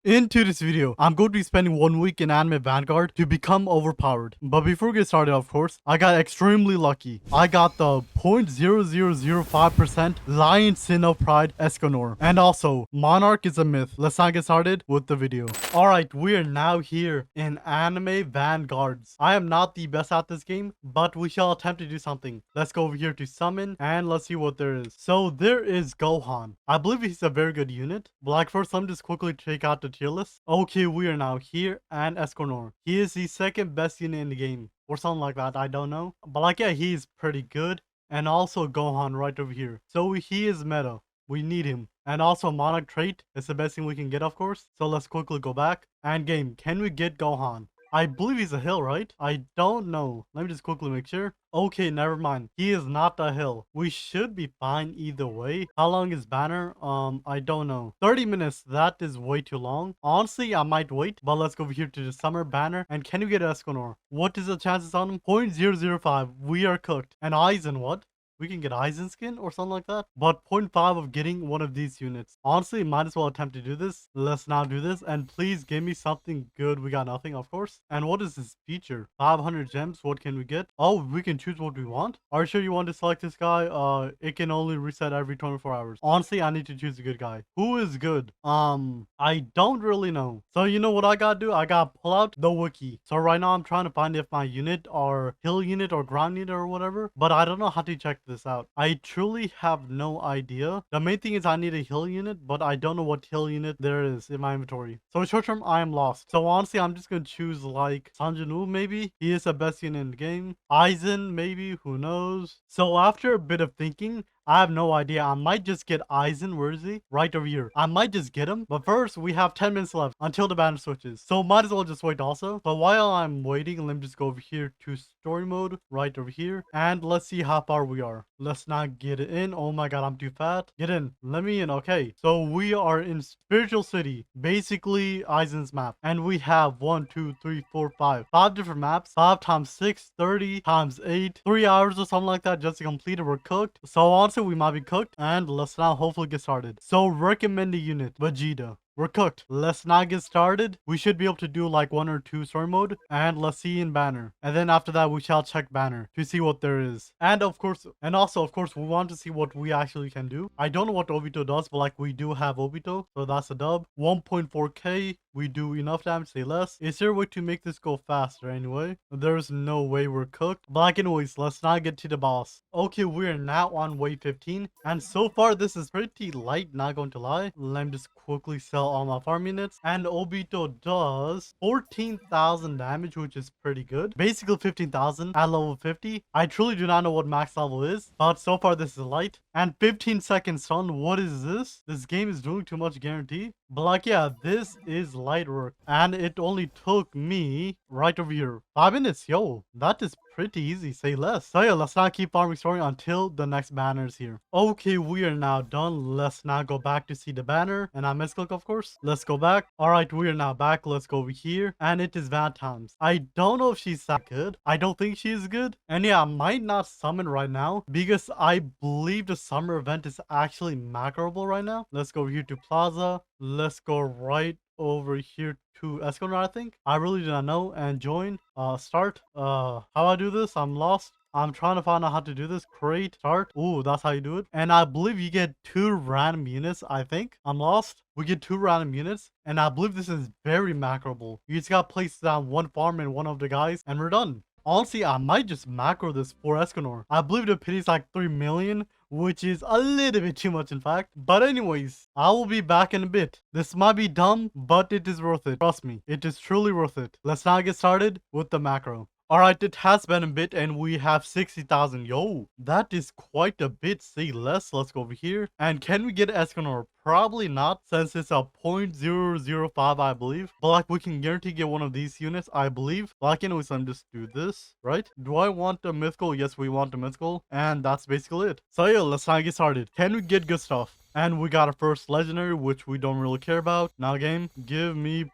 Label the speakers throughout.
Speaker 1: Into this video, I'm going to be spending 1 week in anime Vanguard to become overpowered. But before we get started, of course, I got extremely lucky. I got the 0.0005% Lion Sin of Pride Escanor. And also, Monarch is a myth. Let's not get started with the video. Alright, we are now here in anime Vanguards. I am not the best at this game, but we shall attempt to do something. Let's go over here to summon and let's see what there is. So there is Gohan. I believe he's a very good unit. But like first, let me just quickly check out the tier list. Okay, we are now here and Escanor. He is the second best unit in the game or something like that. I don't know. But like, yeah, he's pretty good. And also Gohan right over here. So he is meta. We need him. And also Monarch trait is the best thing we can get, of course. So let's quickly go back. And game, can we get Gohan? I believe he's a hill, right? I don't know. Let me just quickly make sure. Okay, never mind. He is not a hill. We should be fine either way. How long is banner? I don't know. 30 minutes. That is way too long. Honestly, I might wait. But let's go over here to the summer banner. And can we get Escanor? What is the chances on him? 0.005. We are cooked. And Aizen, what? We can get Aizen skin or something like that. But 0.5 of getting one of these units. Honestly, might as well attempt to do this. Let's now do this. And please give me something good. We got nothing, of course. And what is this feature? 500 gems. What can we get? Oh, we can choose what we want. Are you sure you want to select this guy? It can only reset every 24 hours. Honestly, I need to choose a good guy. Who is good? I don't really know. So you know what I gotta do? I gotta pull out the wiki. So right now I'm trying to find if my unit or hill unit or ground unit or whatever. But I don't know how to check this out. I truly have no idea. The main thing is I need a hill unit, but I don't know what hill unit there is in my inventory. So short term, I am lost. So honestly, I'm just gonna choose like Sanjanu maybe. He is the best unit in the game. Aizen maybe, who knows. So after a bit of thinking, I have no idea. I might just get Aizen. Where is he? Right over here. I might just get him. But first, we have 10 minutes left until the banner switches. So might as well just wait also. But while I'm waiting, let me just go over here to story mode. Right over here. And let's see how far we are. Let's not get in. Oh my god, I'm too fat. Get in. Let me in. Okay. So we are in Spiritual City. Basically, Aizen's map. And we have 1, 2, 3, 4, 5. 5 different maps. 5 times 6, 30 times 8. 3 hours or something like that just to complete it. We're cooked. So honestly, we might be cooked. And let's now hopefully get started. So recommended unit, Vegeta. We're cooked. Let's not get started. We should be able to do like 1 or 2 story mode. And let's see in banner. And then after that, we shall check banner to see what there is. And of course, and also of course, we want to see what we actually can do. I don't know what Obito does, but like we do have Obito. So that's a dub. 1.4k. We do enough damage, say less. Is there a way to make this go faster anyway? There's no way we're cooked. But anyways, let's not get to the boss. Okay, we're now on wave 15. And so far, this is pretty light, not going to lie. Let me just quickly sell all my farm units. And Obito does 14,000 damage, which is pretty good. Basically 15,000 at level 50. I truly do not know what max level is. But so far, this is light. And 15 seconds stun. What is this? This game is doing too much guarantee. But like, yeah, this is light work. And it only took me right over here 5 minutes. Yo, that is pretty easy, say less. So yeah, let's not keep farming story until the next banner is here. Okay, we are now done. Let's now go back to see the banner. And I misclick, of course. Let's go back. All right, we are now back. Let's go over here. And it is Van times. I don't know if she's that good. I don't think she is good. And yeah, I might not summon right now because I believe the summer event is actually macroable right now. Let's go over here to Plaza. Let's go right over here to Escanor, I think. I really do not know. And join. Start. How I do this? I'm lost. I'm trying to find out how to do this. Create, start. Ooh, that's how you do it. And I believe you get 2 random units, I think. I'm lost. We get 2 random units. And I believe this is very macroable. You just gotta place down 1 farm and 1 of the guys. And we're done. Honestly, I might just macro this for Escanor. I believe the pity is like 3 million, which is a little bit too much in fact. But anyways, I will be back in a bit. This might be dumb, but it is worth it. Trust me, it is truly worth it. Let's now get started with the macro. Alright, it has been a bit and we have 60,000. Yo, that is quite a bit. Say less. Let's go over here. And can we get Escanor? Probably not, since it's a 0.005, I believe. But like, we can guarantee get one of these units, I believe. Like, anyways, let me just do this, right? Do I want a mythical? Yes, we want a mythical. And that's basically it. So yeah, let's now get started. Can we get good stuff? And we got a first legendary, which we don't really care about. Now game, give me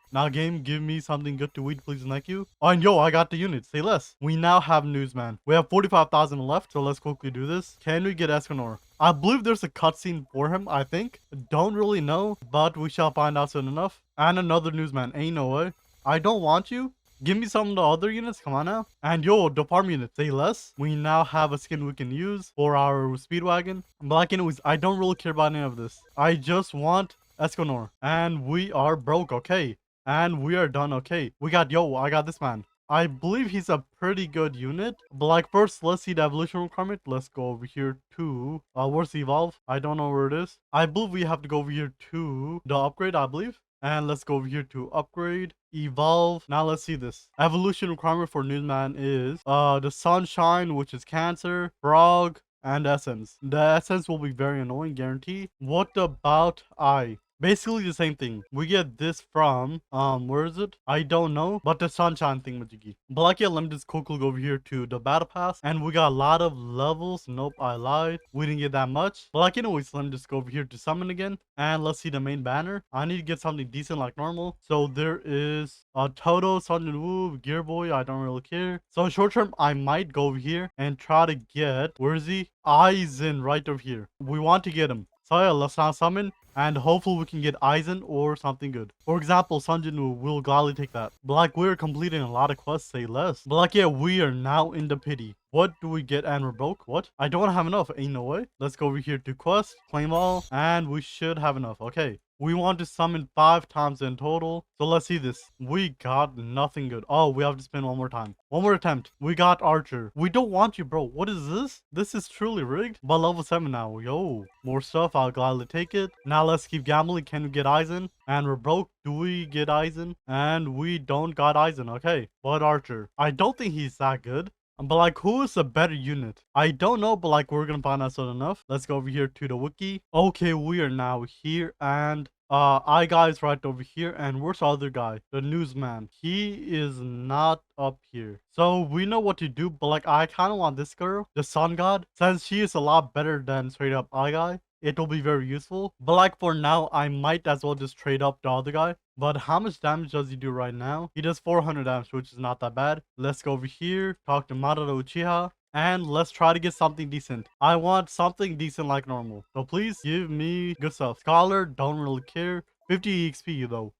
Speaker 1: something good to eat, please and thank you. Oh, and yo, I got the unit. Say less. We now have Newsman. We have 45,000 left, so let's quickly do this. Can we get Escanor? I believe there's a cutscene for him, I think. Don't really know, but we shall find out soon enough. And another newsman. Ain't no way. I don't want you. Give me some of the other units, come on now. And yo, the farm unit, say less. We now have a skin we can use for our speedwagon. But like anyways, I don't really care about any of this. I just want Escanor. And we are broke, okay. And we are done, okay. We got, yo, I got this man. I believe he's a pretty good unit. But like first, let's see the evolution requirement. Let's go over here to, where's the evolve? I don't know where it is. I believe we have to go over here to the upgrade, I believe. And let's go over here to upgrade, evolve. Now let's see this. Evolution requirement for Newsman is the sunshine, which is cancer, frog, and essence. The essence will be very annoying, guarantee. What about I? Basically the same thing. We get this from, where is it? I don't know, but the sunshine thing, Majiki. But like, yeah, let me just quickly go over here to the battle pass. And we got a lot of levels. Nope, I lied. We didn't get that much. But like, anyways, let me just go over here to summon again. And let's see the main banner. I need to get something decent like normal. So there is a Toto, Sun and Woo, Gear Boy. I don't really care. So short term, I might go over here and try to get, where is he? Aizen right over here. We want to get him. So yeah, let's now summon. And hopefully we can get Aizen or something good. For example, Sanjin will gladly take that. But like, we're completing a lot of quests, say less. But like, yeah, we are now in the pity. What do we get and we're broke? What? I don't have enough. Ain't no way. Let's go over here to quest, claim all, and we should have enough. Okay. We want to summon 5 times in total. So let's see this. We got nothing good. Oh, we have to spin one more time. One more attempt. We got Archer. We don't want you, bro. What is this? This is truly rigged. But level 7 now. Yo, more stuff. I'll gladly take it. Now let's keep gambling. Can we get Aizen? And we're broke. Do we get Aizen? And we don't got Aizen. Okay. But Archer. I don't think he's that good. But like, who is a better unit? I don't know, but like, we're gonna find out soon enough. Let's go over here to the wiki. Okay, we are now here, and I guy's right over here. And where's the other guy? The newsman. He is not up here. So we know what to do, but like, I kind of want this girl, the sun god, since she is a lot better than straight up I guy. It will be very useful. But like, for now, I might as well just trade up the other guy. But how much damage does he do right now? He does 400 damage, which is not that bad. Let's go over here, talk to Madara Uchiha, and let's try to get something decent. I want something decent like normal. So please give me good stuff. Scholar, don't really care. 50 EXP though.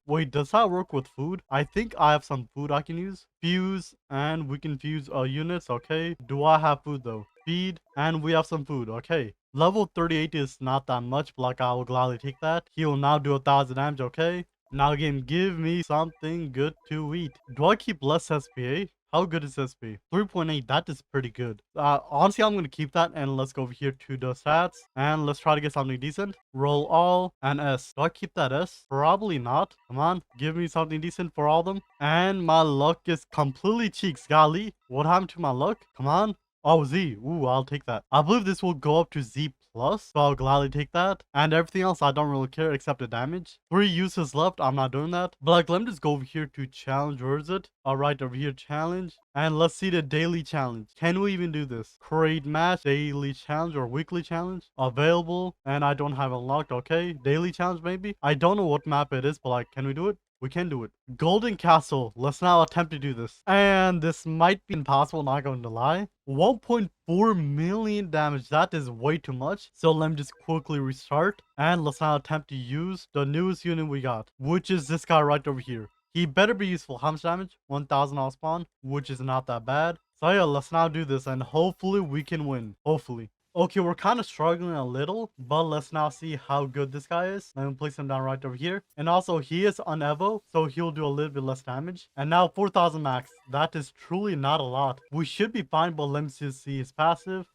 Speaker 1: Wait, does that work with food? I think I have some food I can use. Fuse, and we can fuse units, okay. Do I have food though? Feed, and we have some food, okay. Level 38 is not that much, but like, I will gladly take that. He will now do 1000 damage, okay. Now game, give me something good to eat. Do I keep less SPA? How good is SP? 3.8, that is pretty good. Honestly, I'm going to keep that, and let's go over here to the stats, and let's try to get something decent. Roll all, and S. Do I keep that S? Probably not. Come on, give me something decent for all of them. And my luck is completely cheeks. Golly, what happened to my luck? Come on. Oh, Z. Ooh, I'll take that. I believe this will go up to Z+, so I'll gladly take that. And everything else, I don't really care except the damage. 3 uses left. I'm not doing that. But like, let me just go over here to challenge. Where is it? All right, over here, challenge. And let's see the daily challenge. Can we even do this? Create match, daily challenge, or weekly challenge. Available. And I don't have it unlocked. Okay. Daily challenge, maybe. I don't know what map it is, but like, can we do it? We can do it. Golden Castle. Let's now attempt to do this. And this might be impossible, not going to lie. 1.4 million damage. That is way too much. So let me just quickly restart. And let's now attempt to use the newest unit we got, which is this guy right over here. He better be useful. How much damage? 1000 off spawn, which is not that bad. So yeah, let's now do this and hopefully we can win. Hopefully. Okay, we're kind of struggling a little, but let's now see how good this guy is. Let me place him down right over here. And also, he is on Evo, so he'll do a little bit less damage. And now 4000 max. That is truly not a lot. We should be fine, but let me just see his passive.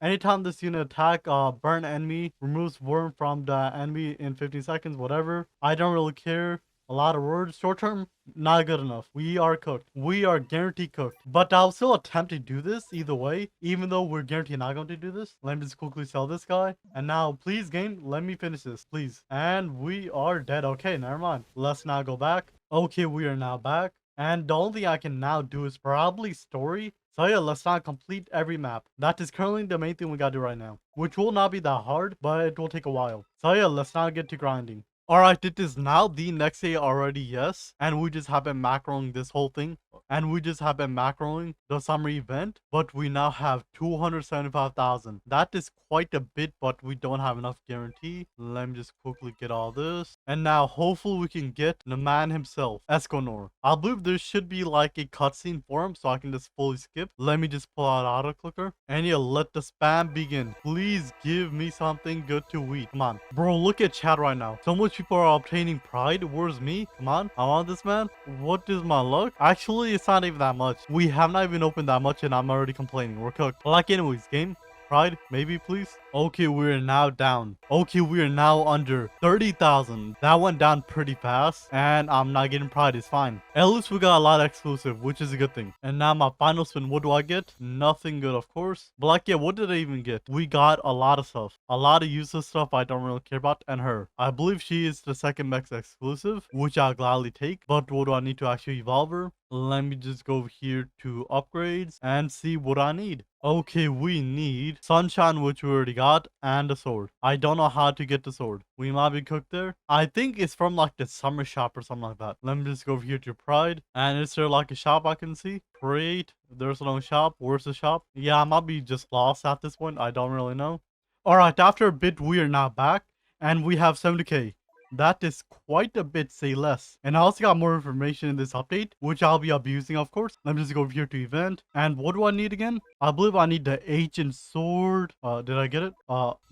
Speaker 1: Anytime this unit attack, burn enemy, removes worm from the enemy in 15 seconds, whatever. I don't really care. A lot of words. Short term, not good enough. We are cooked. We are guaranteed cooked. But I'll still attempt to do this either way, even though we're guaranteed not going to do this. Let me just quickly sell this guy. And now, please, game, let me finish this, please. And we are dead. Okay, never mind. Let's now go back. Okay, we are now back. And the only thing I can now do is probably story. So yeah, let's not complete every map. That is currently the main thing we gotta do right now, which will not be that hard, but it will take a while. So yeah, let's now get to grinding. Alright, it is now the next day already, yes. And we just have been macroing this whole thing. and we just have been macroing the summer event, but we now have 275,000. That is quite a bit, but we don't have enough guarantee. Let me just quickly get all this. And now hopefully we can get the man himself, Escanor. I believe there should be like a cutscene for him, so I can just fully skip. Let me just pull out auto clicker. And yeah, let the spam begin. Please give me something good to eat. Come on. Bro, look at chat right now. So much people are obtaining pride. Where's me? Come on. I want this, man. What is my luck? Actually, it's not even that much. We have not even opened that much and I'm already complaining. We're cooked. Like anyways, game. Pride, maybe, please. Okay, we're now down. Okay, we are now under 30,000. That went down pretty fast, and I'm not getting pride. It's fine. At least we got a lot of exclusive, which is a good thing. And now my final spin, what do I get? Nothing good, of course. But like, yeah, what did I even get? We got a lot of stuff. A lot of useless stuff I don't really care about, and her. I believe she is the second max exclusive, which I'll gladly take. But what do I need to actually evolve her? Let me just go here to upgrades and see what I need. Okay, we need sunshine, which we already got, and a sword. I don't know how to get the sword. We might be cooked there. I think it's from like the summer shop or something like that. Let me just go over here to pride. And is there like a shop I can see? Great. There's no shop. Where's the shop? Yeah, I might be just lost at this point. I don't really know. Alright, after a bit, we are now back. And we have 70k. That is quite a bit, say less. And I also got more information in this update, which I'll be abusing, of course. Let me just go over here to event. And what do I need again? I believe I need the ancient sword. Did I get it?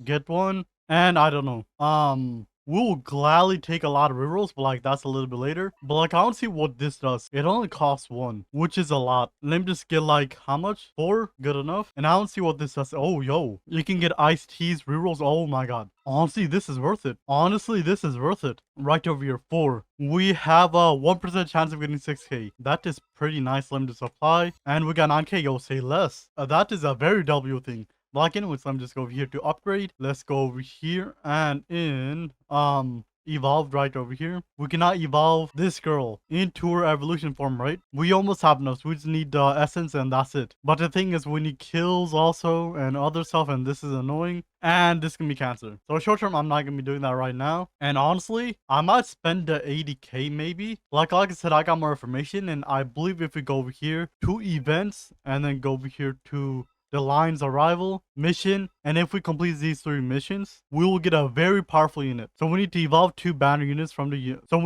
Speaker 1: Get one. And I don't know. We'll gladly take a lot of rerolls, but like that's a little bit later. But like I don't see what this does. It only costs 1, which is a lot. Let me just get like how much? 4? Good enough. And I don't see what this does. Oh, yo. You can get iced teas, rerolls. Oh my god. Honestly, this is worth it. Honestly, this is worth it. Right over here, 4. We have a 1% chance of getting 6k. That is pretty nice. Let me just apply. And we got 9k. Yo, say less. That is a very W thing. Like anyways, let me just go over here to upgrade. Let's go over here and in evolved right over here. We cannot evolve this girl into her evolution form, right? We almost have enough, so we just need the essence and that's it. But the thing is, we need kills also and other stuff, and this is annoying. And this can be cancer. So short term, I'm not gonna be doing that right now. And honestly, I might spend the 80k maybe. Like I said, I got more information, and I believe if we go over here to events and then go over here to the line's arrival mission, and if we complete these 3 missions, we will get a very powerful unit. So we need to evolve 2 banner units from the so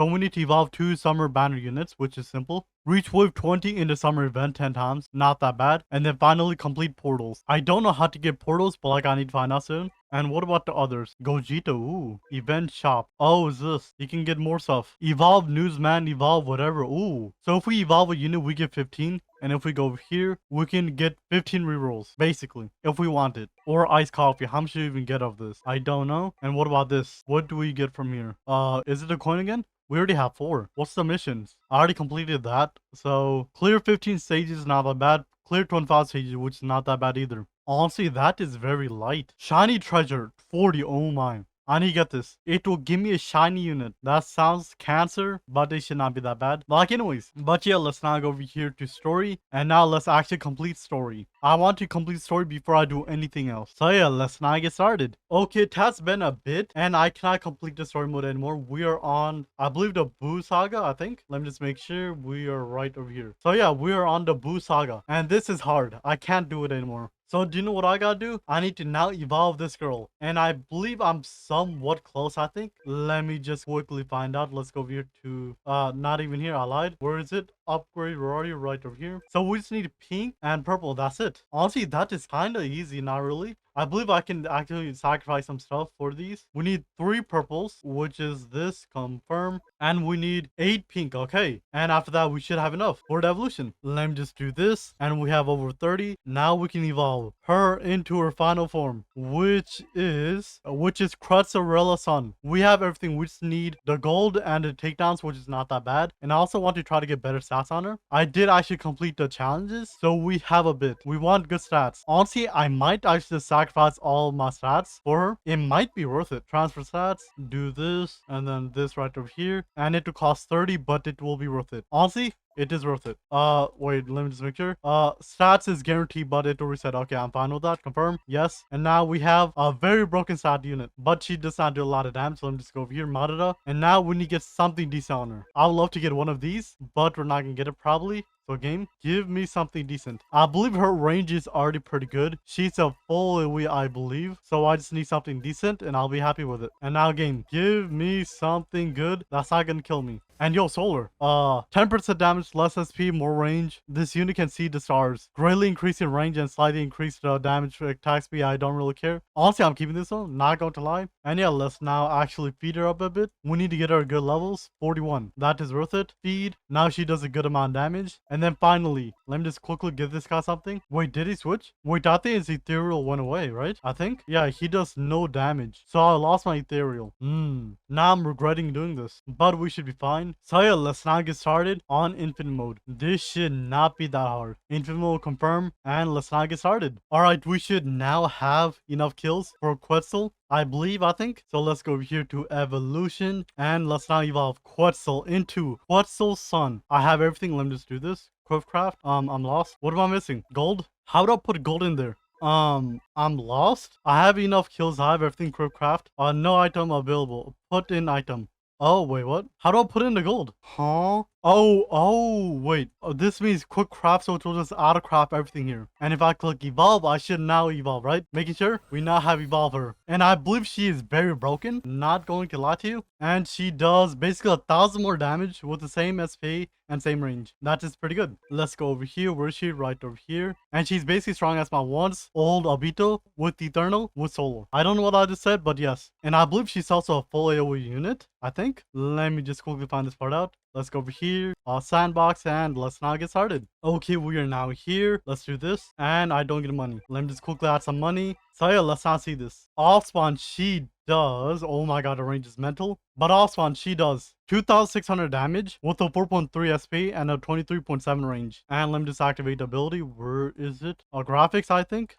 Speaker 1: we need to evolve 2 summer banner units, which is simple. Reach wave 20 in the summer event 10 times, not that bad. And then finally complete portals. I don't know how to get portals, but like I need to find out soon. And what about the others? Gogeta, ooh. Event shop. Oh, is this? You can get more stuff. Evolve newsman, evolve whatever, ooh. So if we evolve a unit, we get 15. And if we go over here, we can get 15 rerolls, basically, if we want it. Or iced coffee. How much do you even get of this? I don't know. And what about this? What do we get from here? Is it a coin again? We already have 4. What's the missions? I already completed that. So clear 15 stages, not that bad. Clear 25 stages, which is not that bad either. Honestly, that is very light. Shiny treasure, 40. Oh my. I need to get this. It will give me a shiny unit. That sounds cancer, but it should not be that bad. Like anyways. But yeah, let's now go over here to story. And now let's actually complete story. I want to complete story before I do anything else. So yeah, let's now get started. Okay, it has been a bit and I cannot complete the story mode anymore. We are on, I believe, the Boo Saga, I think. Let me just make sure we are right over here. So yeah, we are on the Boo Saga. And this is hard. I can't do it anymore. So do you know what I gotta do? I need to now evolve this girl. And I believe I'm somewhat close, I think. Let me just quickly find out. Let's go over here to, not even here. I lied. Where is it? Upgrade Rory right over here. So we just need pink and purple. That's it. Honestly, that is kind of easy, not really. I believe I can actually sacrifice some stuff for these. We need 3 purples, which is this, confirm. And we need 8 pink, okay. And after that, we should have enough for the evolution. Let me just do this. And we have over 30. Now we can evolve her into her final form, which is Kratzarella Sun. We have everything. We just need the gold and the takedowns, which is not that bad. And I also want to try to get better stats on her. I did actually complete the challenges, so we have a bit. We want good stats. Honestly, I might actually sacrifice all my stats for her. It might be worth it. Transfer stats, do this, and then this right over here. And it will cost 30, but it will be worth it. Honestly, It is worth it. Wait, let me just make sure. Stats is guaranteed, but it will reset. Okay, I'm fine with that. Confirm. Yes. And now we have a very broken stat unit, but she does not do a lot of damage. So let me just go over here, Madara. And now we need to get something decent on her. I would love to get one of these, but we're not gonna get it probably. So game, give me something decent. I believe her range is already pretty good. She's a full AoE, I believe. So I just need something decent and I'll be happy with it. And now game, give me something good that's not gonna kill me. And yo, Solar, 10% damage, less SP, more range. This unit can see the stars. Greatly increasing range and slightly increase the damage attack speed. I don't really care. Honestly, I'm keeping this one, not going to lie. And yeah, let's now actually feed her up a bit. We need to get her good levels. 41. That is worth it. Feed. Now she does a good amount of damage. And then finally, let me just quickly give this guy something. Wait, did he switch? Wait, I think his ethereal went away, right? I think. Yeah, he does no damage. So I lost my ethereal. Now I'm regretting doing this. But we should be fine. So yeah, let's now get started on infinite mode. This should not be that hard. Infinite mode confirm, and let's now get started. Alright, we should now have enough kills for Quetzal, I think. So let's go over here to evolution, and let's now evolve Quetzal into Quetzal's son. I have everything. Let me just do this. Quickcraft. I'm lost. What am I missing? Gold? How do I put gold in there? I'm lost. I have enough kills. I have everything. Quickcraft. No item available. Put in item. Oh, wait, what? How do I put in the gold? Huh? Wait. Oh, this means quick craft, so it will just auto craft everything here. And if I click evolve, I should now evolve, right? Making sure we now have evolver. And I believe she is very broken. Not going to lie to you. And she does basically 1,000 more damage with the same SP and same range. That is pretty good. Let's go over here. Where is she? Right over here. And she's basically strong as my once old Obito with Eternal with Solar. I don't know what I just said, but yes. And I believe she's also a full AoE unit, I think. Let me just quickly find this part out. Let's go over here, sandbox, and let's now get started. Okay, we are now here. Let's do this. And I don't get money. Let me just quickly add some money. So yeah, let's not see this. Off spawn, she does. Oh my god, the range is mental. But off spawn, she does 2,600 damage with a 4.3 SP and a 23.7 range. And let me just activate the ability. Where is it? Graphics, I think.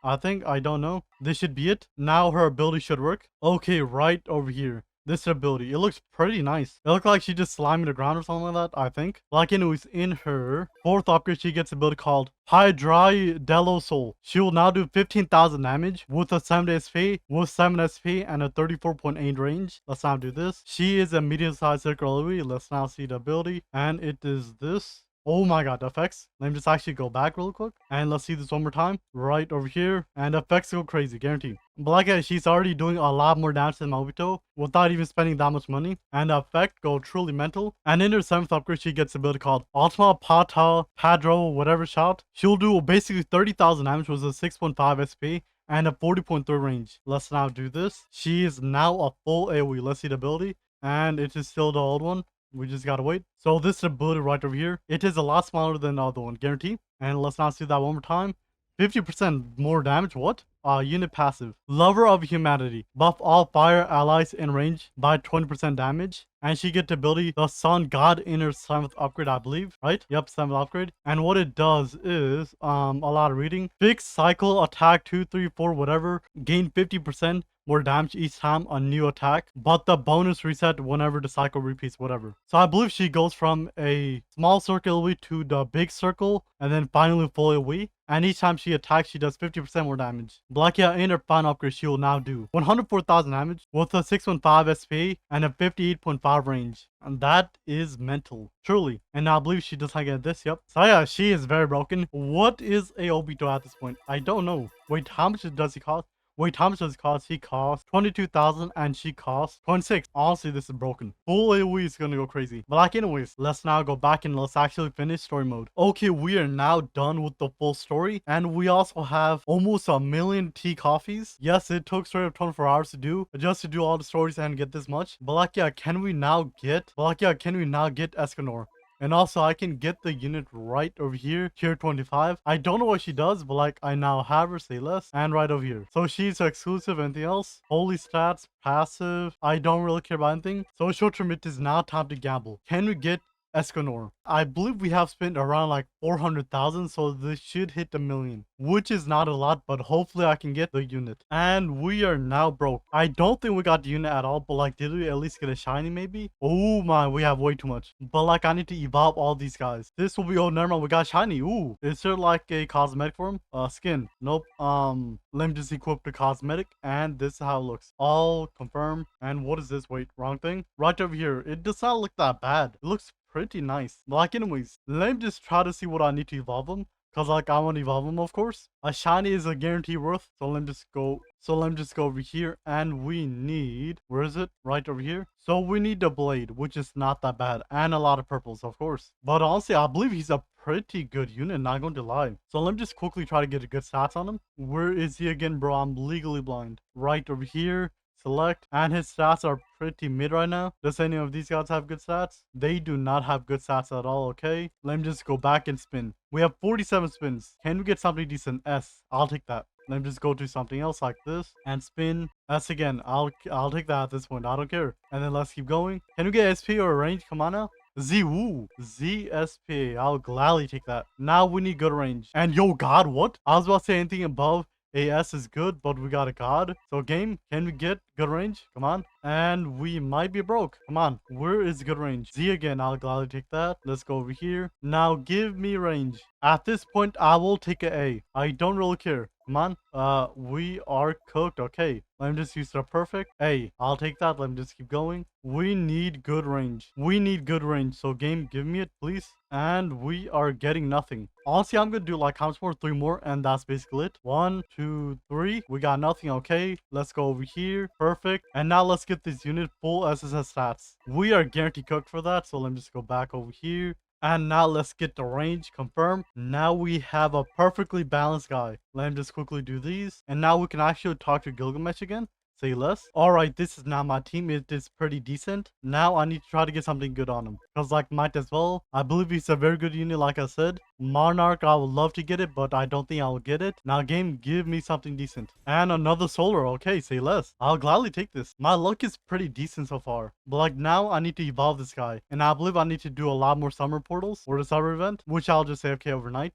Speaker 1: I don't know. This should be it. Now her ability should work. Okay, right over here. This ability, it looks pretty nice. It looks like she just slimed the ground or something like that, I think. Like anyways, in her fourth upgrade, she gets a ability called Hydra Soul. She will now do 15,000 damage with a 7 SP, with 7 SP and a 34.8 range. Let's now do this. She is a medium-sized circle AoE. Let's now see the ability. And it is this. Oh my god, the effects. Let me just actually go back real quick. And let's see this one more time. Right over here. And the effects go crazy, guaranteed. But like I said, she's already doing a lot more damage than Obito without even spending that much money. And the effect go truly mental. And in her 7th upgrade, she gets a ability called Ultima Pata Padro, whatever shot. She'll do basically 30,000 damage with a 6.5 SP and a 40.3 range. Let's now do this. She is now a full AoE. Let's see the ability. And it is still the old one. We just gotta wait. So this ability right over here, it is a lot smaller than the other one, guarantee. And let's not see that one more time. 50% more damage, what? Unit passive. Lover of Humanity. Buff all fire allies in range by 20% damage. And she gets the ability, the Sun God in her 7th upgrade, I believe. Right? Yep, 7th upgrade. And what it does is, a lot of reading. Fixed cycle, attack 2, 3, 4, whatever. Gain 50% more damage each time a new attack, but the bonus reset whenever the cycle repeats, whatever. So I believe she goes from a small circle AoE to the big circle, and then finally full AoE. And each time she attacks, she does 50% more damage. Blackia in her final upgrade, she will now do 104,000 damage with a 6.5 SP and a 58.5 range. And that is mental, truly. And I believe she does not get this, yep. So yeah, she is very broken. What is a Obito at this point? I don't know. Wait, how much does he cost? Wait, how much does it cost? He costs 22,000 and she costs 26. Honestly, this is broken. Full AoE is gonna go crazy. But like anyways, let's now go back and let's actually finish story mode. Okay, we are now done with the full story. And we also have almost 1,000,000 tea coffees. Yes, it took straight up 24 hours to do, just to do all the stories and get this much. But like, yeah, can we now get Escanor? And also, I can get the unit right over here, tier 25. I don't know what she does, but like, I now have her, say less, and right over here. So she's exclusive, anything else? Holy stats, passive. I don't really care about anything. So short term, it is now time to gamble. Can we get Escanor. I believe we have spent around like 400,000, so this should hit a million, which is not a lot, but hopefully I can get the unit. And we are now broke. I don't think we got the unit at all, but like, did we at least get a shiny maybe? Oh my, we have way too much. But like, I need to evolve all these guys. This will be, oh, never mind, we got shiny. Ooh, is there like a cosmetic for him? Skin. Nope. Let me just equip the cosmetic, and this is how it looks. All confirm. And what is this? Wait, wrong thing. Right over here. It does not look that bad. It looks pretty nice. Like, anyways, let me just try to see what I need to evolve him. Cause like I want to evolve him, of course. A shiny is a guarantee worth. So let me just go. So let me just go over here, and we need, where is it? Right over here. So we need the blade, which is not that bad, and a lot of purples, of course. But honestly, I believe he's a pretty good unit, not going to lie. So let me just quickly try to get a good stats on him. Where is he again, bro? I'm legally blind. Right over here. Select, and his stats are pretty mid right now. Does any of these guys have good stats? They do not have good stats at all. Okay, let me just go back and spin. We have 47 spins. Can we get something decent? S. I'll take that. Let me just go to something else like this and spin. S again. I'll take that at this point. I don't care. And then let's keep going. Can we get SP or range? Come on now. Z, woo, ZSP. I'll gladly take that. Now we need good range. And yo, God, what? I was about to say anything above AS is good, but we got a god. So game, can we get good range? Come on. And we might be broke. Come on. Where is good range? Z again. I'll gladly take that. Let's go over here. Now give me range. At this point, I will take an A. I don't really care. Come on. We are cooked. Okay. Let me just use the perfect. A. I'll take that. Let me just keep going. We need good range. We need good range. So game, give me it, please. And we are getting nothing. Honestly, I'm gonna do like how much more? 3 more, and that's basically it. 1, 2, 3. We got nothing. Okay, let's go over here. Perfect. And now let's get this unit full SSS stats. We are guaranteed cooked for that. So let me just go back over here. And now let's get the range confirmed. Now we have a perfectly balanced guy. Let me just quickly do these. And now we can actually talk to Gilgamesh again. Say less. Alright, this is now my team. It is pretty decent. Now I need to try to get something good on him. Because like might as well. I believe he's a very good unit like I said. Monarch, I would love to get it, but I don't think I will get it. Now game, give me something decent. And another solar. Okay, say less. I'll gladly take this. My luck is pretty decent so far. But like now I need to evolve this guy. And I believe I need to do a lot more summer portals or the summer event. Which I'll just say okay overnight.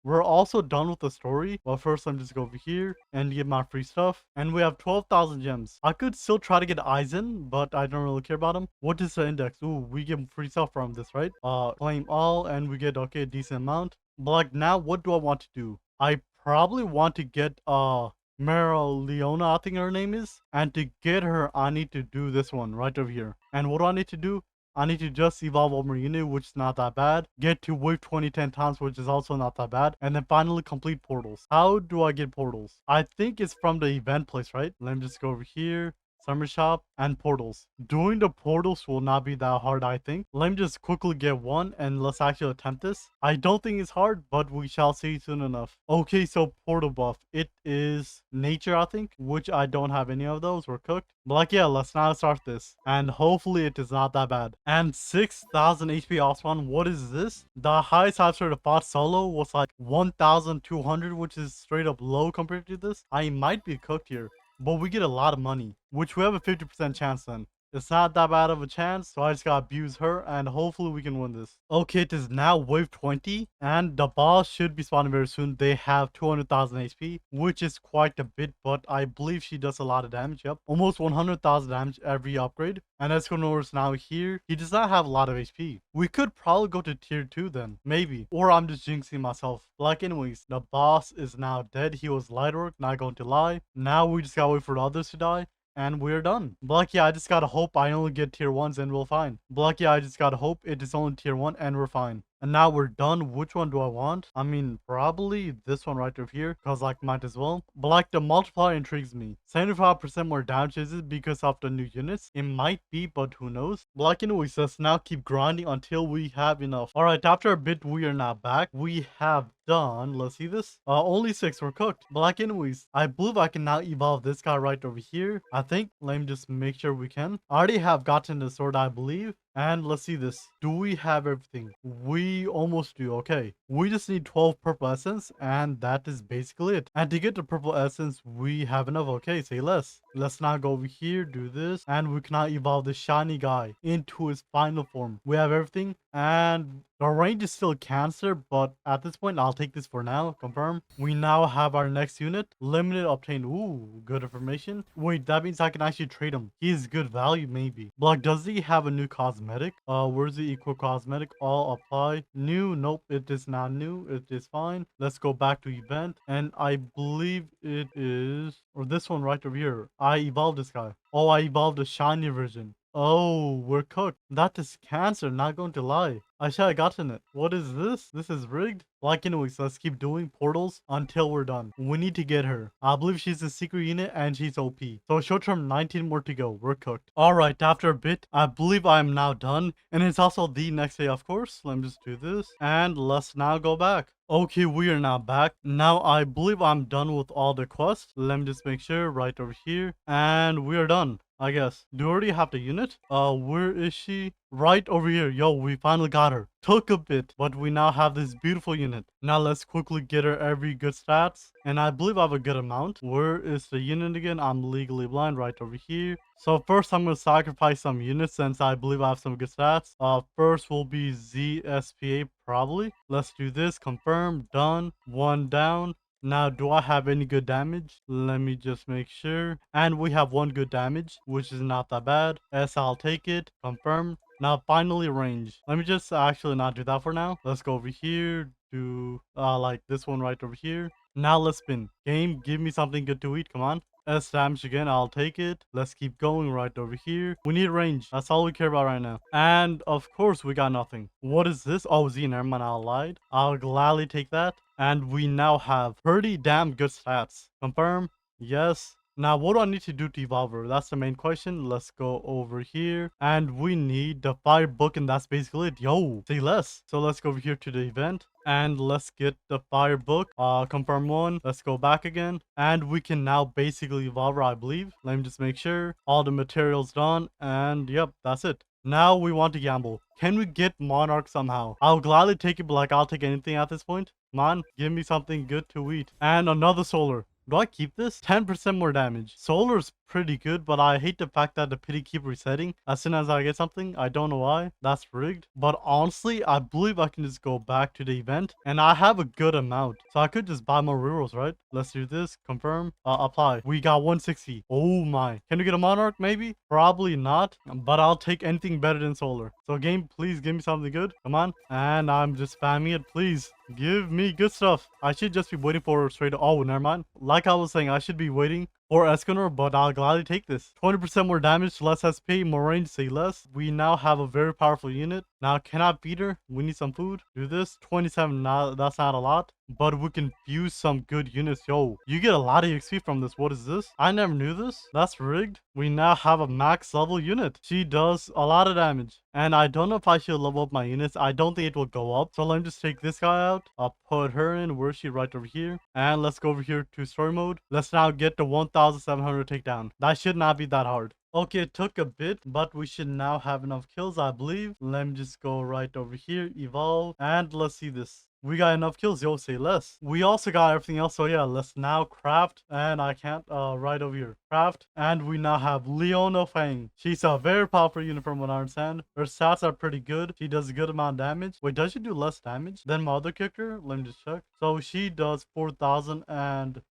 Speaker 1: We're also done with the story, but first I'm just go over here and get my free stuff. And we have 12,000 gems. I could still try to get Aizen, but I don't really care about him. What is the index? Ooh, we get free stuff from this, right? Claim all, and we get, okay, a decent amount. But like now, what do I want to do? I probably want to get, Leona, I think her name is. And to get her, I need to do this one right over here. And what do I need to do? I need to just evolve Omer unit, which is not that bad. Get to wave 20 10 times, which is also not that bad. And then finally complete portals. How do I get portals? I think it's from the event place, right? Let me just go over here. Summer shop and portals. Doing the portals will not be that hard, I think. Let me just quickly get one and let's actually attempt this. I don't think it's hard, but we shall see soon enough. Okay, so portal buff. It is nature, I think, which I don't have any of those. We're cooked. But like, yeah, let's now start this. And hopefully it is not that bad. And 6,000 HP Osman. What is this? The highest I've sort of fought solo was like 1,200, which is straight up low compared to this. I might be cooked here. But we get a lot of money, which we have a 50% chance then. It's not that bad of a chance, so I just gotta abuse her, and hopefully we can win this. Okay, it is now wave 20, and the boss should be spawning very soon. They have 200,000 HP, which is quite a bit, but I believe she does a lot of damage. Yep, almost 100,000 damage every upgrade. And Escanor is now here. He does not have a lot of HP. We could probably go to tier 2 then, maybe. Or I'm just jinxing myself. Like anyways, the boss is now dead. He was light work, not going to lie. Now we just gotta wait for the others to die. And we're done. But yeah, I just gotta hope I only get tier 1s and we're fine. But yeah, I just gotta hope it is only tier 1 and we're fine. And now we're done. Which one do I want? I mean, probably this one right over here. Because like, might as well. But like, the multiplier intrigues me. 75% more damage. Is it because of the new units? It might be, but who knows? But like, anyways, let's now keep grinding until we have enough. Alright, after a bit, we are now back. We have done. Let's see this. Only 6 were cooked. Black anyways. I believe I can now evolve this guy right over here. I think. Let me just make sure we can. I already have gotten the sword, I believe. And let's see this. Do we have everything? We almost do. Okay. We just need 12 purple essence, and that is basically it. And to get the purple essence, we have enough. Okay, say less. Let's now go over here, do this, and we cannot evolve the shiny guy into his final form. We have everything, and the range is still cancer, but at this point, I'll take this for now. Confirm. We now have our next unit. Limited obtained. Ooh, good information. Wait, that means I can actually trade him. He's good value, maybe. Block, does he have a new cosmetic? Where's the equal cosmetic? All apply. New. Nope, it is not new. It is fine. Let's go back to event. And I believe it is, or this one right over here. I evolved this guy. Oh, I evolved a shiny version. Oh, we're cooked. That is cancer, not going to lie. I should have gotten it. What is this? This is rigged? Like anyways, let's keep doing portals until we're done. We need to get her. I believe she's a secret unit and she's OP. So short term, 19 more to go. We're cooked. Alright, after a bit, I believe I am now done. And it's also the next day, of course. Let me just do this. And let's now go back. Okay, we are now back. Now, I believe I'm done with all the quests. Let me just make sure right over here. And we are done, I guess. Do we already have the unit? Where is she? Right over here. Yo, we finally got her. Took a bit, but we now have this beautiful unit. Now let's quickly get her every good stats. And I believe I have a good amount. Where is the unit again? I'm legally blind right over here. So first I'm going to sacrifice some units since I believe I have some good stats. First will be ZSPA probably. Let's do this. Confirm. Done. One down. Now, do I have any good damage? Let me just make sure. And we have one good damage, which is not that bad. Yes, I'll take it. Confirm. Now, finally, range. Let me just actually not do that for now. Let's go over here. Do, like this one right over here. Now, let's spin. Game, give me something good to eat. Come on. S damage again, I'll take it. Let's keep going right over here. We need range. That's all we care about right now. And of course, we got nothing. What is this? Oh, Z, never mind, I lied. I'll gladly take that. And we now have pretty damn good stats. Confirm. Yes. Now, what do I need to do to evolve her? That's the main question. Let's go over here. And we need the fire book, and that's basically it. Yo, say less. So let's go over here to the event. And let's get the fire book. Confirm one. Let's go back again. And we can now basically evolve her, I believe. Let me just make sure. All the materials done. And yep, that's it. Now we want to gamble. Can we get Monarch somehow? I'll gladly take it, but like I'll take anything at this point. Come on, give me something good to eat. And another solar. Do I keep this? 10% more damage. Solar's pretty good, but I hate the fact that the pity keep resetting as soon as I get something. I don't know why. That's rigged. But honestly, I believe I can just go back to the event, and I have a good amount. So I could just buy more rerolls, right? Let's do this. Confirm. Apply. We got 160. Oh my. Can we get a Monarch maybe? Probably not, but I'll take anything better than Solar. So game, please give me something good. Come on. And I'm just spamming it. Please give me good stuff. I should just be waiting for straight. Oh, never mind. Like I was saying, I should be waiting for Escanor, but I'll gladly take this. 20% more damage, less SP, more range, say less. We now have a very powerful unit. Now, cannot beat her. We need some food. Do this. 27, now that's not a lot, but we can fuse some good units. Yo, you get a lot of XP from this. What is this? I never knew this. That's rigged. We now have a max level unit. She does a lot of damage. And I don't know if I should level up my units. I don't think it will go up. So let me just take this guy out. I'll put her in. Where is she? Right over here. And let's go over here to story mode. Let's now get the 1700 takedown. That should not be that hard. Okay, it took a bit, but we should now have enough kills, I believe. Let me just go right over here, evolve, and let's see this. We got enough kills, yo, say less. We also got everything else, so yeah, let's now craft, and I can't, right over here, craft, and we now have Leo Fang. She's a very powerful unit from what I understand. Her stats are pretty good. She does a good amount of damage. Wait, does she do less damage than my other character? Let me just check. So she does 4,000 and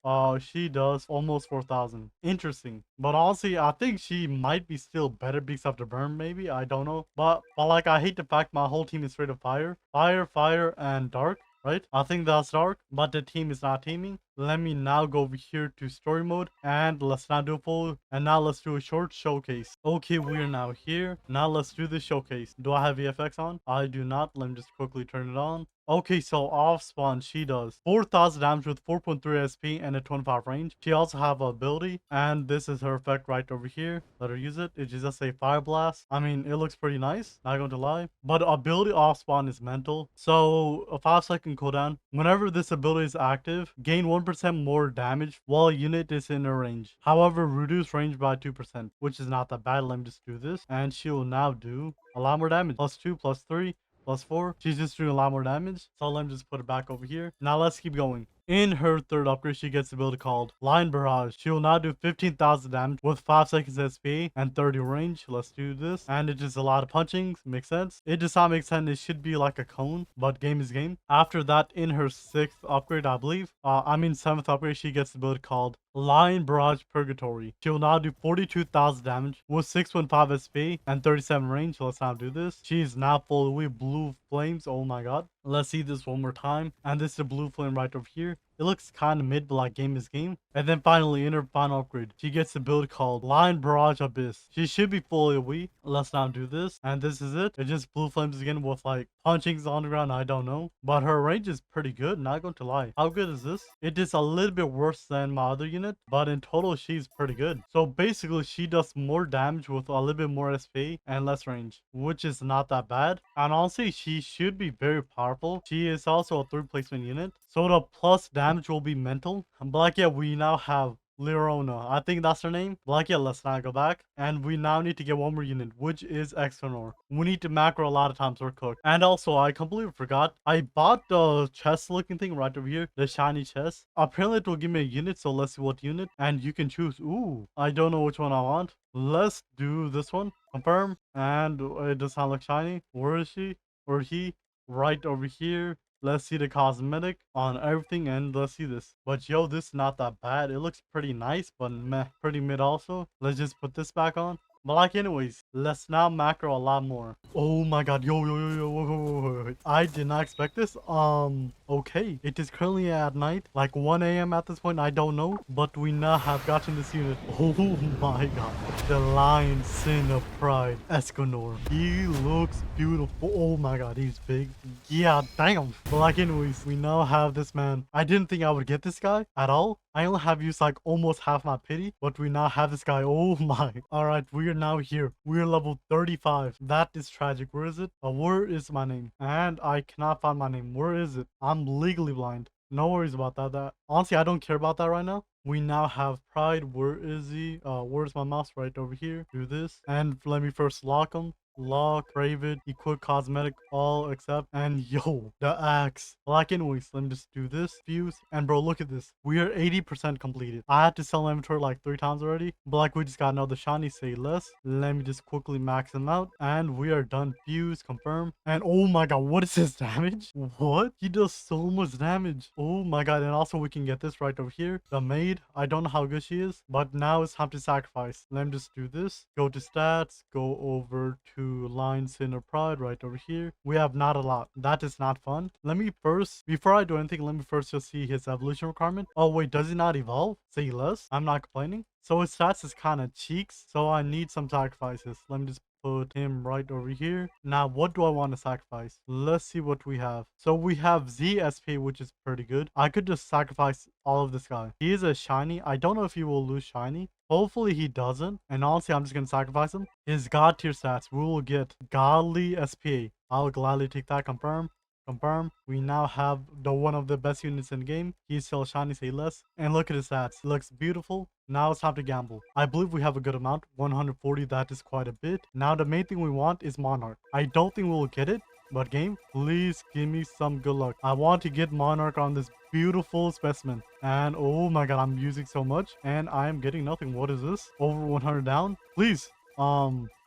Speaker 1: she does almost 4,000. Interesting. But honestly, I think she might be still better because of the burn, maybe. I don't know. But like, I hate the fact my whole team is straight up fire. Fire, and dark. Right? I think that's dark, but the team is not teaming. Let me now go over here to story mode, and let's not do a full, and now let's do a short showcase. Okay, we are now here. Now let's do the showcase. Do I have VFX on? I do not. Let me just quickly turn it on. Okay, so off spawn, she does 4,000 damage with 4.3 SP and a 25 range. She also have a ability, and this is her effect right over here. Let her use it. It just say Fire Blast. I mean, it looks pretty nice, not going to lie. But ability off spawn is mental. So a 5-second cooldown. Whenever this ability is active, gain 1% more damage while a unit is in her range. However, reduce range by 2%, which is not that bad. Let me just do this, and she will now do a lot more damage. +2, +3. +4. She's just doing a lot more damage. So let me just put it back over here. Now let's keep going. In her third upgrade, she gets the ability called Line Barrage. She will now do 15,000 damage with 5 seconds SP and 30 range. Let's do this. And it's just a lot of punchings. Makes sense. It does not make sense. It should be like a cone, but game is game. After that, in her 6th upgrade, I believe, 7th upgrade, she gets the ability called Lion Barrage Purgatory. She will now do 42,000 damage with 6.5 SP and 37 range. Let's now do this. She is now full with blue flames. Oh my god. Let's see this one more time. And this is a blue flame right over here. It looks kind of mid, but like game is game. And then finally, in her final upgrade, she gets a build called Lion Barrage Abyss. She should be fully weak. Let's now do this. And this is it. It just blue flames again with like punchings on the ground. I don't know. But her range is pretty good, not going to lie. How good is this? It is a little bit worse than my other unit, but in total, she's pretty good. So basically, she does more damage with a little bit more SP and less range, which is not that bad. And honestly, she should be very powerful. She is also a 3rd placement unit. So the plus damage will be mental. But like, yeah, we now have Leona. I think that's her name. But like, yeah, let's not go back. And we now need to get one more unit, which is Escanor. We need to macro a lot of times or cook. And also, I completely forgot. I bought the chest looking thing right over here. The shiny chest. Apparently, it will give me a unit. So let's see what unit. And you can choose. Ooh, I don't know which one I want. Let's do this one. Confirm. And it does not look shiny. Where is she? Or he? Right over here. Let's see the cosmetic on everything, and let's see this. But yo, this is not that bad. It looks pretty nice, but meh, pretty mid also. Let's just put this back on. But like anyways, let's now macro a lot more. Oh my god, yo, whoa. I did not expect this. Okay. It is currently at night, like 1 a.m. at this point, I don't know. But we now have gotten this unit. Oh my god. The Lion Sin of Pride, Escanor. He looks beautiful. Oh my god, he's big. Yeah, damn. But like anyways, we now have this man. I didn't think I would get this guy at all. I only have used like almost half my pity, but we now have this guy. Oh my. All right, we are now here. We're level 35. That is tragic. Where is it? Where is my name? And I cannot find my name. Where is it? I'm legally blind. No worries about that. Honestly, I don't care about that right now. We now have Pride. Where is he? Where's my mouse? Right over here. Do this. And let me first lock him. Lock, brave it, equip cosmetic, all except, and yo, the axe. Like anyways, let me just do this, fuse, and bro, look at this. We are 80% completed. I had to sell inventory like 3 times already, but like we just got another shiny, say less. Let me just quickly max him out, and we are done. Fuse, confirm, and oh my god, what is his damage? What? He does so much damage. Oh my god, and also we can get this right over here. The maid, I don't know how good she is, but now it's time to sacrifice. Let me just do this. Go to stats, go over to Lion Sin of Pride right over here. We have not a lot. That is not fun. Let me first, before I do anything, let me first just see his evolution requirement. Oh wait, does he not evolve? Say less. I'm not complaining. So his stats is kind of cheeks. So I need some sacrifices. Let me just put him right over here. Now, what do I want to sacrifice? Let's see what we have. So we have ZSP, which is pretty good. I could just sacrifice all of this guy. He is a shiny. I don't know if he will lose shiny. Hopefully he doesn't. And honestly, I'm just going to sacrifice him. His god tier stats, we will get godly SPA. I'll gladly take that. Confirm. Confirm. We now have one of the best units in the game. He's still shiny, say less. And look at his stats. He looks beautiful. Now it's time to gamble. I believe we have a good amount. 140, that is quite a bit. Now the main thing we want is Monarch. I don't think we'll get it. But game, please give me some good luck. I want to get Monarch on this beautiful specimen. And oh my god, I'm using so much. And I am getting nothing. What is this? Over 100 down? Please.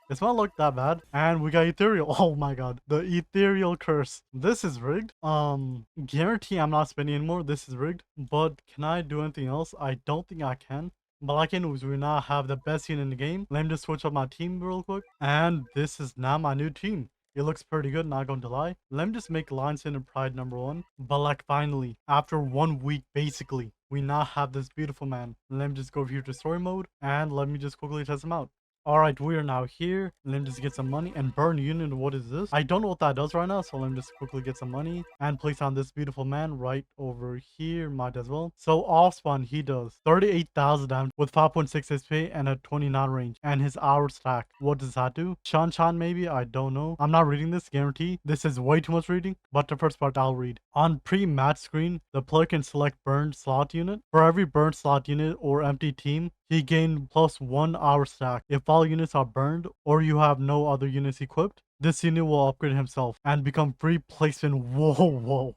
Speaker 1: It's not look that bad. And we got ethereal. Oh my god. The ethereal curse. This is rigged. Guarantee I'm not spending anymore. This is rigged. But can I do anything else? I don't think I can. But like anyways, we now have the best unit in the game. Let me just switch up my team real quick. And this is now my new team. It looks pretty good, not going to lie. Let me just make Lion Sin of Pride #1. But like finally, after 1 week basically, we now have this beautiful man. Let me just go over here to story mode. And let me just quickly test him out. All right, we are now here. Let me just get some money and burn unit. What is this? I don't know what that does right now, so let me just quickly get some money and place on this beautiful man right over here. Might as well. So off spawn, he does 38,000 damage with 5.6 SP and a 29 range, and his hour stack. What does that do? Shan maybe? I don't know. I'm not reading this, guarantee. This is way too much reading, but the first part I'll read. On pre-match screen, the player can select burned slot unit. For every burned slot unit or empty team, he gained plus 1 hour stack. If all units are burned or you have no other units equipped, this unit will upgrade himself and become free placement. Whoa.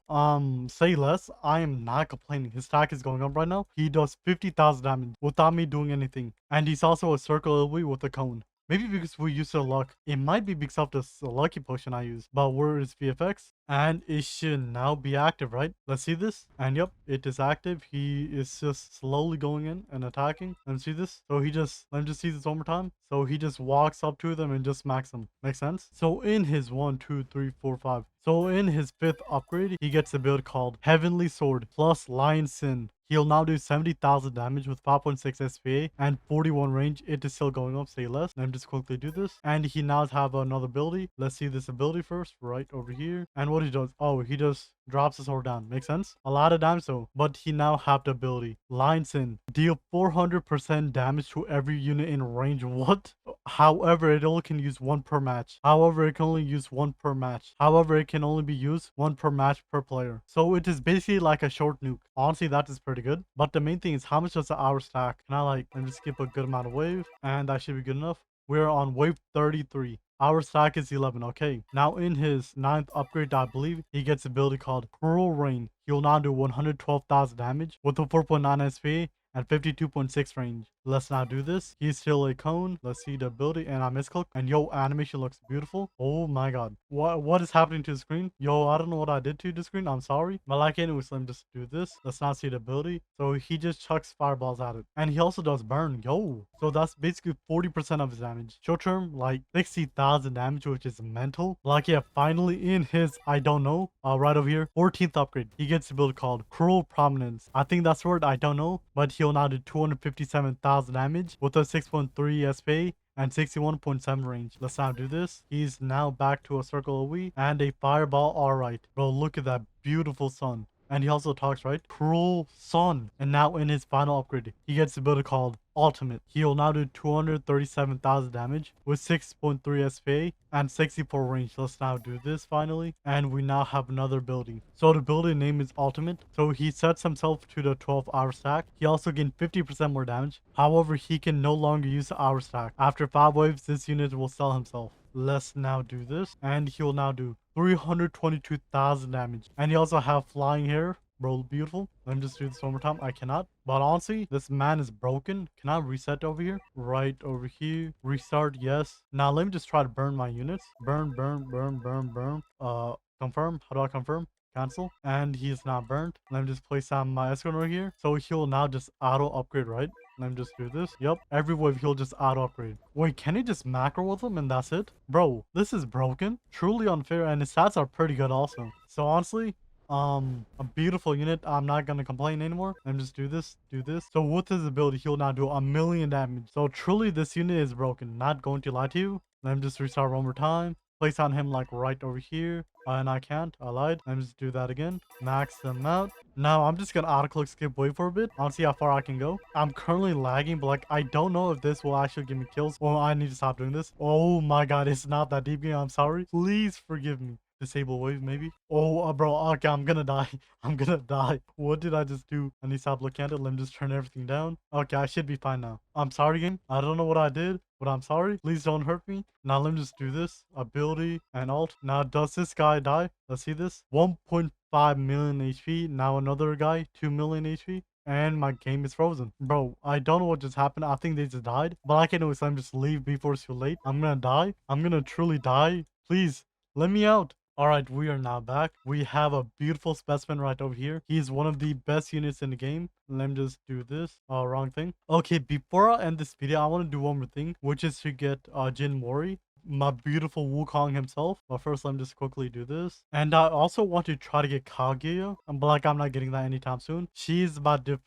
Speaker 1: Say less. I am not complaining. His stack is going up right now. He does 50,000 damage without me doing anything. And he's also a circle AoE with a cone. Maybe because we used to luck. It might be because of this lucky potion I use. But where is VFX? And it should now be active, right? Let's see this. And yep, it is active. He is just slowly going in and attacking. Let me see this. So let me just see this one more time. So he just walks up to them and just smacks them. Makes sense? So in his 1, 2, 3, 4, 5. So in his 5th upgrade, he gets a build called Heavenly Sword plus Lion Sin. He'll now do 70,000 damage with 5.6 SPA and 41 range. It is still going up, say less. Let me just quickly do this. And he now have another ability. Let's see this ability first, right over here. And what he does, oh, he just drops his sword down. Makes sense? A lot of damage though. But he now have the ability. Lines in. Deal 400% damage to every unit in range. What? However, it only can use 1 per match. However, it can only use 1 per match. However, it can only be used 1 per match per player. So it is basically like a short nuke. Honestly, that is pretty good. But the main thing is how much does the hour stack? Can I let me just skip a good amount of wave? And that should be good enough. We're on wave 33. Our stack is 11. Okay. Now in his 9th upgrade, I believe he gets an ability called Cruel Rain. He'll now do 112,000 damage with a 4.9 SP and 52.6 range. Let's now do this. He's still a cone. Let's see the ability, and I misclicked. And yo, animation looks beautiful. Oh my god. What is happening to the screen? Yo, I don't know what I did to the screen. I'm sorry. But like anyways, let me just do this. Let's not see the ability. So he just chucks fireballs at it. And he also does burn. Yo. So that's basically 40% of his damage. Short term, like 60,000 damage, which is mental. Like yeah, finally in his, I don't know, right over here, 14th upgrade, he gets a build called Cruel Prominence. I think that's the word, I don't know. But he'll now do 257,000 damage with a 6.3 SP and 61.7 range. Let's now do this. He's now back to a circle AoE and a fireball. All right, bro, look at that beautiful sun. And he also talks, right? Cruel Sun. And now in his final upgrade, he gets a ability called Ultimate. He'll now do 237,000 damage with 6.3 SPA and 64 range. Let's now do this finally. And we now have another ability. So the ability name is Ultimate. So he sets himself to the 12-hour stack. He also gained 50% more damage. However, he can no longer use the hour stack. After 5 waves, this unit will sell himself. Let's now do this. And he'll now do 322,000 damage. And he also have flying hair. Bro, beautiful. Let me just do this one more time. I cannot. But honestly, this man is broken. Can I reset over here? Right over here. Restart, yes. Now let me just try to burn my units. Burn. Confirm. How do I confirm? Cancel. And he is not burnt. Let me just place on my Escanor here. So he'll now just auto upgrade, right? Let me just do this. Yep. Every wave he'll just auto upgrade. Wait, can he just macro with him and that's it? Bro, this is broken. Truly unfair, and his stats are pretty good also. So honestly, a beautiful unit. I'm not gonna complain anymore. Let me just do this. So with his ability, he'll now do 1,000,000 damage. So truly this unit is broken. Not going to lie to you. Let me just restart one more time. Place on him like right over here. And I can't. I lied. Let me just do that again. Max them out. Now I'm just gonna auto-click skip wait for a bit. I'll see how far I can go. I'm currently lagging, but like I don't know if this will actually give me kills or I need to stop doing this. Oh my god, it's not that deep game. I'm sorry. Please forgive me. Disable wave maybe. Oh bro, okay, I'm gonna die. I'm gonna die. What did I just do? I need to stop looking at it. Let me just turn everything down. Okay, I should be fine now. I'm sorry game. I don't know what I did, but I'm sorry. Please don't hurt me. Now let me just do this. Ability and alt. Now does this guy die? Let's see this. 1.5 million HP. Now another guy, 2 million HP. And my game is frozen. Bro, I don't know what just happened. I think they just died. But I can always let me just leave before it's too late. I'm gonna die. I'm gonna truly die. Please, let me out. Alright, we are now back. We have a beautiful specimen right over here. He's one of the best units in the game. Let me just do this. Wrong thing. Okay, before I end this video, I want to do one more thing, which is to get Jin Mori. my beautiful Wukong himself. But first, let me just quickly do this. And I also want to try to get Kaguya, but like I'm not getting that anytime soon. She is about to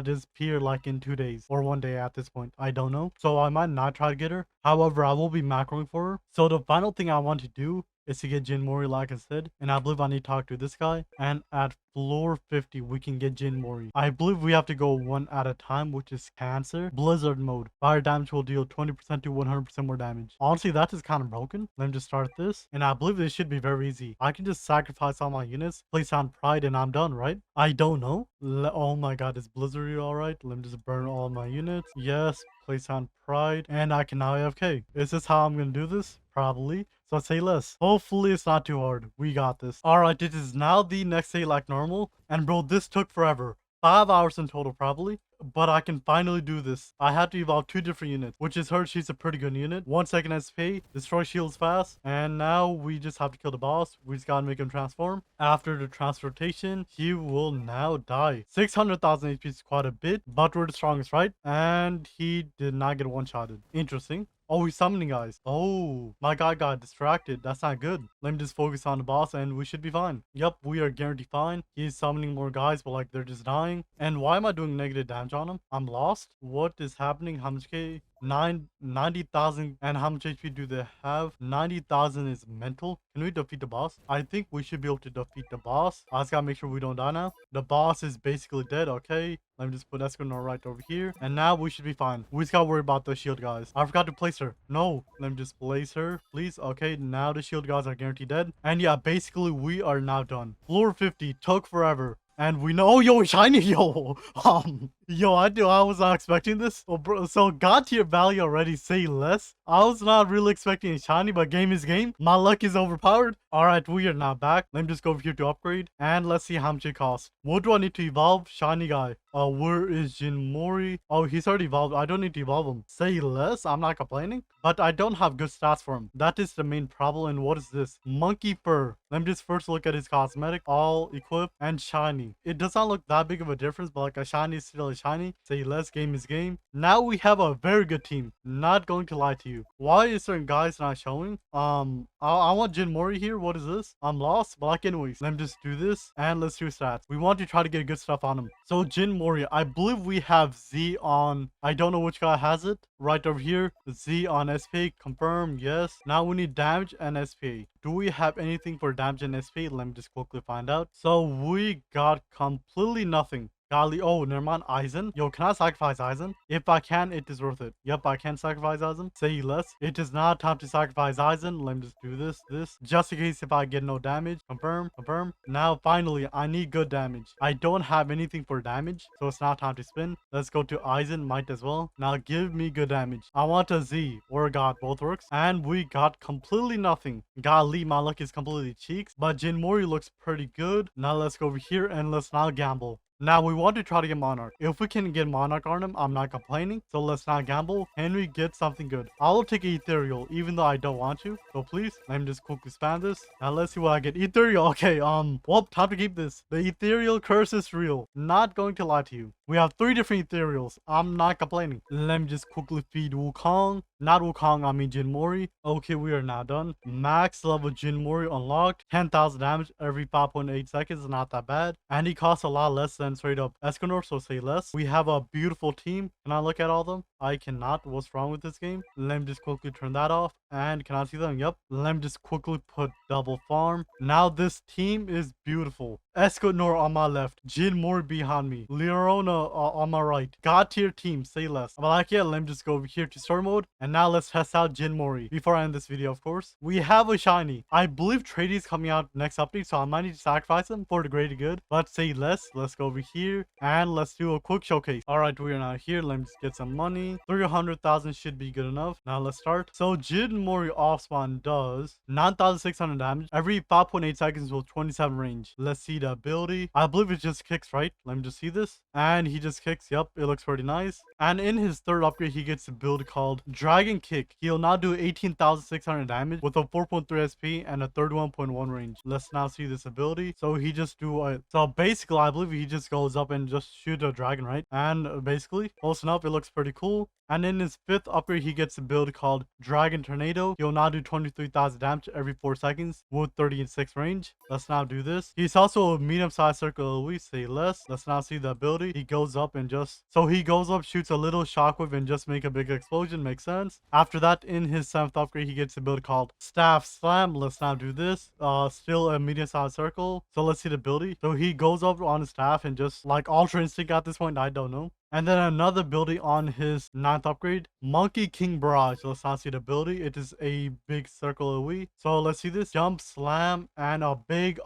Speaker 1: disappear like in 2 days or 1 day at this point. I don't know. So I might not try to get her. However, I will be macroing for her. So the final thing I want to do is to get Jin Mori like I said, and I believe I need to talk to this guy, and at floor 50 we can get Jin Mori. I believe we have to go one at a time, which is Cancer Blizzard mode. Fire damage will deal 20% to 100% more damage. Honestly, that is kind of broken. Let me just start this, and I believe this should be very easy. I can just sacrifice all my units, place on Pride, and I'm done, right? I don't know. Oh my god, is Blizzard alright? Let me just burn all my units. Yes, place on Pride, and I can now AFK. Is this how I'm gonna do this? Probably. So say less. Hopefully it's not too hard. We got this. Alright, it is now the next day like normal. And bro, this took forever. 5 hours in total probably. But I can finally do this. I had to evolve 2 different units, which is her. She's a pretty good unit. 1 second SP, destroy shields fast, and now we just have to kill the boss. We just gotta make him transform. After the transportation, he will now die. 600,000 HP is quite a bit, but we're the strongest, right? And he did not get one-shotted. Interesting. Oh, he's summoning guys. Oh, my guy got distracted. That's not good. Let me just focus on the boss and we should be fine. Yep, we are guaranteed fine. He's summoning more guys, but like they're just dying. And why am I doing negative damage on him? I'm lost. What is happening? How much K? 90,000. And how much HP do they have? 90,000 is mental. Can we defeat the boss? I think we should be able to defeat the boss. I just gotta make sure we don't die now. The boss is basically dead. Okay, let me just put Escanor right over here. And now we should be fine. We just gotta worry about the shield guys. I forgot to place her. No, let me just place her, please. Okay, now the shield guys are guaranteed dead. And yeah, basically we are now done. Floor 50 took forever. And we know, oh, yo, shiny, yo, I was not expecting this. Oh, bro, so got to your value already, say less. I was not really expecting a shiny, but game is game. My luck is overpowered. All right, we are now back. Let me just go over here to upgrade, and let's see how much it costs. What do I need to evolve? Shiny guy. Where is Jin Mori? Oh, he's already evolved. I don't need to evolve him. Say less. I'm not complaining, but I don't have good stats for him. That is the main problem. And what is this? Monkey fur. Let me just first look at his cosmetic. All equipped and shiny. It does not look that big of a difference, but like a shiny is still a shiny. Say less, game is game. Now we have a very good team. Not going to lie to you. Why is certain guys not showing? I want Jin Mori here. What is this? I'm lost. But like anyways, let me just do this and let's do stats. We want to try to get good stuff on him. So Jin Mori, I believe we have Z on, I don't know which guy has it. Right over here, Z on SP, confirm, yes. Now we need damage and SP. Do we have anything for damage and SP? Let me just quickly find out. So we got completely nothing. Golly, oh, never mind, Aizen. Yo, can I sacrifice Aizen? If I can, it is worth it. Yep, I can sacrifice Aizen. Say less. It is not time to sacrifice Aizen. Let me just do this. Just in case if I get no damage. Confirm. Now, finally, I need good damage. I don't have anything for damage, so it's not time to spin. Let's go to Aizen, might as well. Now, give me good damage. I want a Z or a God, both works. And we got completely nothing. Golly, my luck is completely cheeks, but Jin Mori looks pretty good. Now, let's go over here and let's not gamble. Now, we want to try to get Monarch. If we can get Monarch on him, I'm not complaining. So let's not gamble. Can we get something good? I will take Ethereal, even though I don't want to. So please, let me just quickly spam this. Now, let's see what I get. Ethereal. Okay, well, time to keep this. The Ethereal curse is real. Not going to lie to you. We have 3 different Ethereals. I'm not complaining. Let me just quickly feed Wukong. Not Wukong, I mean Jin Mori. Okay, we are now done. Max level Jin Mori unlocked. 10,000 damage every 5.8 seconds. Not that bad. And he costs a lot less than straight up Escanor, so say less. We have a beautiful team. Can I look at all of them? I cannot. What's wrong with this game? Let me just quickly turn that off. And can I see them? Yep. Let me just quickly put double farm. Now this team is beautiful. Escanor on my left. Jin Mori behind me. Leona on my right. God tier team. Say less. But like, yeah, let me just go over here to story mode. And now let's test out Jin Mori. Before I end this video, of course. We have a shiny. I believe Trady is coming out next update, so I might need to sacrifice him for the greater good. But say less. Let's go over here. And let's do a quick showcase. Alright, we are now here. Let me just get some money. 300,000 should be good enough. Now let's start. So Jin Mori off spawn does 9,600 damage. Every 5.8 seconds with 27 range. Let's see the ability. I believe it just kicks, right? Let me just see this. And he just kicks. Yep, it looks pretty nice. And in his third upgrade, he gets a build called Dragon Kick. He'll now do 18,600 damage with a 4.3 SP and a 31.1 range. Let's now see this ability. So he just so basically, I believe he just goes up and just shoot a dragon, right? And basically, close enough, it looks pretty cool. And in his fifth upgrade, he gets a build called Dragon Tornado. He'll now do 23,000 damage every 4 seconds with 36 range. Let's now do this. He's also a medium-sized circle. We say less. Let's now see the ability. He goes up and he goes up, shoots a little shockwave and just make a big explosion. Makes sense. After that, in his 7th upgrade, he gets a build called Staff Slam. Let's now do this. Still a medium-sized circle. So let's see the ability. So he goes up on his staff and just like Ultra Instinct at this point. I don't know. And then another ability on his 9th upgrade, Monkey King Barrage. Let's not see the ability. It is a big circle AoE. So let's see this. Jump, slam, and a big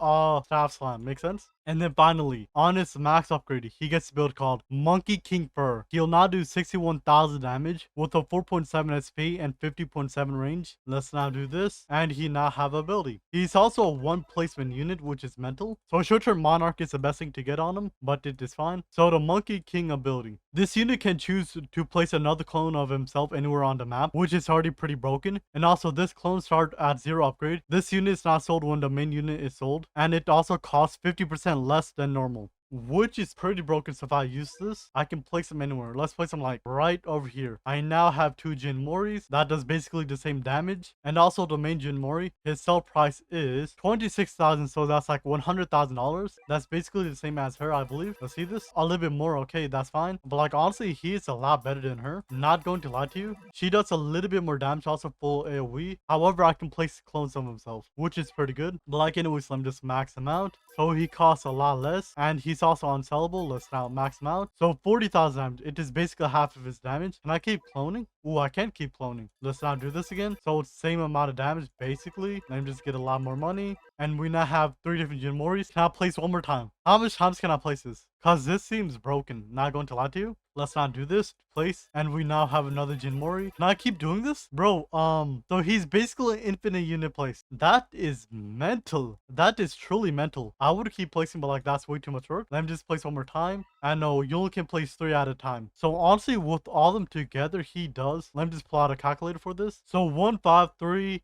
Speaker 1: staff slam. Makes sense? And then finally, on his max upgrade, he gets a build called Monkey King Fur. He'll now do 61,000 damage with a 4.7 SP and 50.7 range. Let's now do this. And he now have ability. He's also a 1 placement unit, which is mental. So short-term Monarch is the best thing to get on him, but it is fine. So the Monkey King ability. This unit can choose to place another clone of himself anywhere on the map, which is already pretty broken. And also this clone starts at 0 upgrade. This unit is not sold when the main unit is sold. And it also costs 50% less than normal, which is pretty broken. So if I use this, I can place them anywhere. Let's place them like right over here. I now have 2 Jin Moris that does basically the same damage. And also the main Jin Mori, his sell price is 26,000, so that's like $100,000. That's basically the same as her, I believe. Let's see this a little bit more. Okay, that's fine, but like honestly, he is a lot better than her, not going to lie to you. She does a little bit more damage, also full AoE. However, I can place clones of himself, which is pretty good. But like anyways, let me just max him out. So he costs a lot less, and he's also unsellable. Let's now max him out. So 40,000 damage. It is basically half of his damage. Can I keep cloning? Ooh, I can't keep cloning. Let's now do this again. So it's same amount of damage, basically. Let me just get a lot more money. And we now have 3 different Jin Moris. Can I place one more time? How much times can I place this? Cause this seems broken. Not going to lie to you. Let's not do this. Place. And we now have another Jin Mori. Can I keep doing this? Bro, so he's basically infinite unit place. That is mental. That is truly mental. I would keep placing, but like that's way too much work. Let me just place one more time. And no, you only can place 3 at a time. So honestly, with all of them together, he does. Let me just pull out a calculator for this. So 153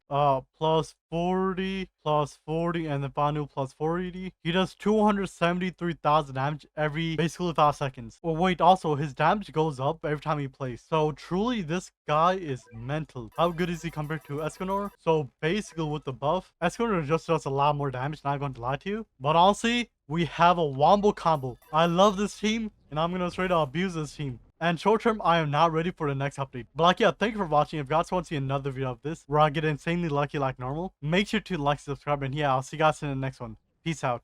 Speaker 1: plus 40 plus 40 and then final plus 480. He does 273,000 damage every basically 5 seconds. Well, wait, also his damage goes up every time he plays. So truly, this guy is mental. How good is he compared to Escanor? So basically with the buff, Escanor just does a lot more damage, not going to lie to you. But honestly, we have a wombo combo. I love this team, and I'm gonna straight up abuse this team. And short term, I am not ready for the next update. But like, yeah, thank you for watching. If you guys want to see another video of this where I get insanely lucky like normal, make sure to like, subscribe, and yeah, I'll see you guys in the next one. Peace out.